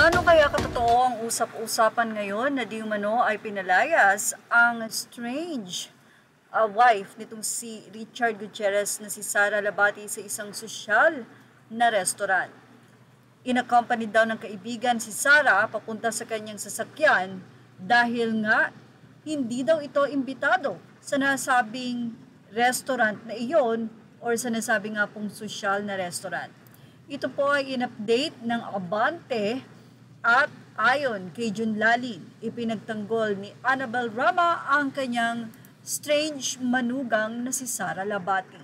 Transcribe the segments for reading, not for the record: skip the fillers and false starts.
Gaano kaya katotoo ang usap-usapan ngayon na di umano ay pinalayas ang strange wife nitong si Richard Gutierrez na si Sara Labati sa isang sosyal na restaurant. Inaccompanied daw ng kaibigan si Sara papunta sa kanyang sasakyan dahil nga hindi daw ito imbitado sa nasabing restaurant na iyon or sa nasabing nga pong sosyal na restaurant. Ito po ay in-update ng Abante at ayon kay Jun Lalin, ipinagtanggol ni Annabel Rama ang kanyang strange manugang na si Sara Labati.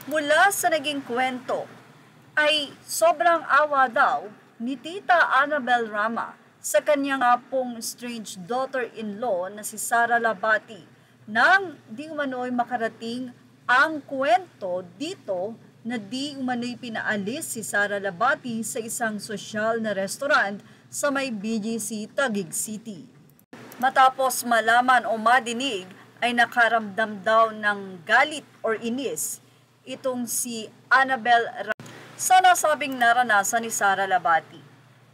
Mula sa naging kwento ay sobrang awa daw ni Tita Annabel Rama sa kanyang pong strange daughter-in-law na si Sara Labati nang di umano'y makarating ang kwento dito na di umano'y pinaalis si Sara Labati sa isang sosyal na restaurant sa may BGC Taguig City. Matapos malaman o madinig ay nakaramdam daw ng galit or inis itong si Annabel sa nasabing naranasan ni Sara Labati.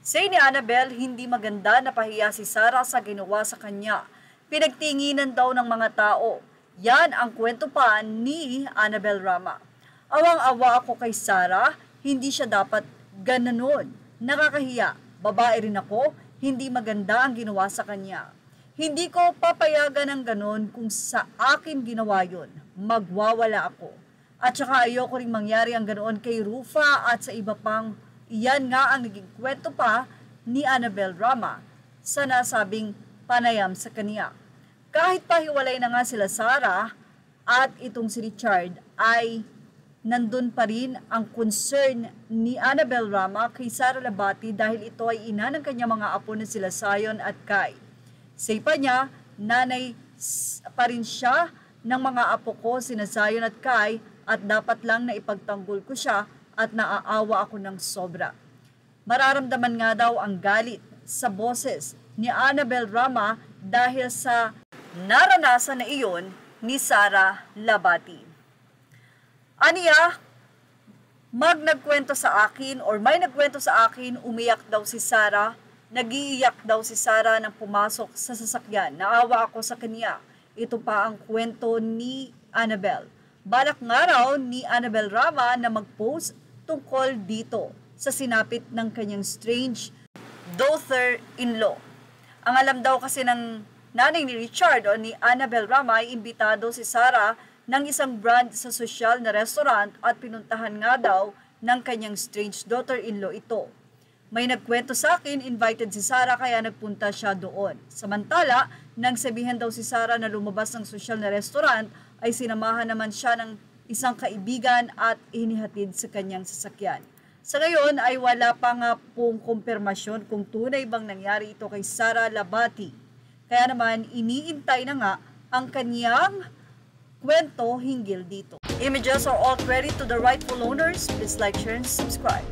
Say ni Annabel, hindi maganda na pahiya si Sara sa ginawa sa kanya. Pinagtinginan daw ng mga tao. Yan ang kwento pa ni Annabel Rama. Awang-awa ako kay Sara, hindi siya dapat gananon. Nakakahiya. Babae rin ako, hindi maganda ang ginawa sa kanya. Hindi ko papayagan ng ganon kung sa akin ginawa yun. Magwawala ako. At saka ayoko rin mangyari ang ganoon kay Rufa at sa iba pang. Iyan nga ang naging kwento pa ni Annabel Rama sa nasabing panayam sa kanya. Kahit pahiwalay na nga sila Sara at itong si Richard ay nandun pa rin ang concern ni Annabel Rama kay Sara Labati dahil ito ay ina ng kanyang mga apo na sila Zion at Kai. Say pa niya, nanay pa rin siya ng mga apo ko sina Zion at Kai at dapat lang na ipagtanggol ko siya at naaawa ako ng sobra. Mararamdaman nga daw ang galit sa boses ni Annabel Rama dahil sa naranasan na iyon ni Sara Labati. Aniya, nagkwento sa akin or may nagkwento sa akin, umiyak daw si Sara, nagiiyak daw si Sara nang pumasok sa sasakyan. Naawa ako sa kanya. Ito pa ang kwento ni Annabel. Balak nga raw ni Annabel Rama na mag-post tungkol dito sa sinapit ng kanyang strange daughter-in-law. Ang alam daw kasi ng nanay ni Richard o ni Annabel Rama ay imbitado si Sara ng isang brand sa sosyal na restaurant at pinuntahan nga daw ng kanyang strange daughter-in-law ito. May nagkwento sa akin, invited si Sara kaya nagpunta siya doon. Samantala, nang sabihan daw si Sara na lumabas ng sosyal na restaurant, ay sinamahan naman siya ng isang kaibigan at inihatid sa kanyang sasakyan. Sa ngayon ay wala pa nga pong kumpirmasyon kung tunay bang nangyari ito kay Sara Labati. Kaya naman, iniintay na nga ang kanyang kwento hinggil dito. Images are all credit to the rightful owners. Please like, share, and subscribe.